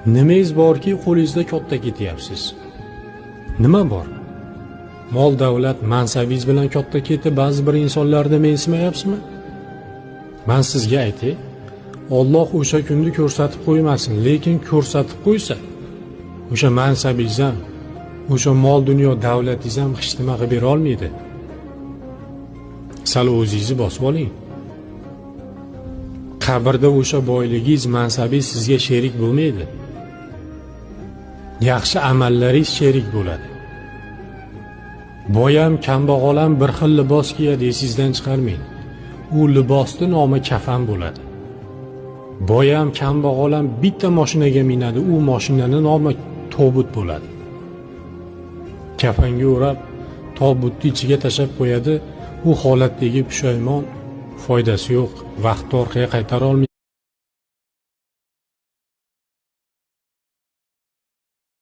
Nimangiz borki qo'lingizda katta ketyapsiz? Nima bor? Mol davlat mansabingiz bilan katta ketib ba'zi bir insonlarni mensimayapsizmi? Men sizga aytay, Alloh o'sha kunni ko'rsatib qo'ymasin, lekin ko'rsatib qo'ysa, o'sha mansabingiz ham, o'sha mol dunyo davlatingiz ham hech nima qilib bera olmaydi. Sal o'zingizni bosib oling. Qabrda o'sha boyligingiz, mansabingiz sizga sherik bo'lmaydi. Yaxshi amallaringiz sherik bo'ladi. Boy ham, kambag'al ham bir xil libos kiyadi, esingizdan chiqarmang. U libosning nomi kafan bo'ladi. Boy ham, kambag'al ham bitta mashinaga minadi, u mashinaning nomi tobut bo'ladi. Kafanga o'rab, tobutni ichiga tashab qo'yadi, u holatdagi pushaymon, foydasi yo'q, vaqtni orqaga qaytara olmaydi.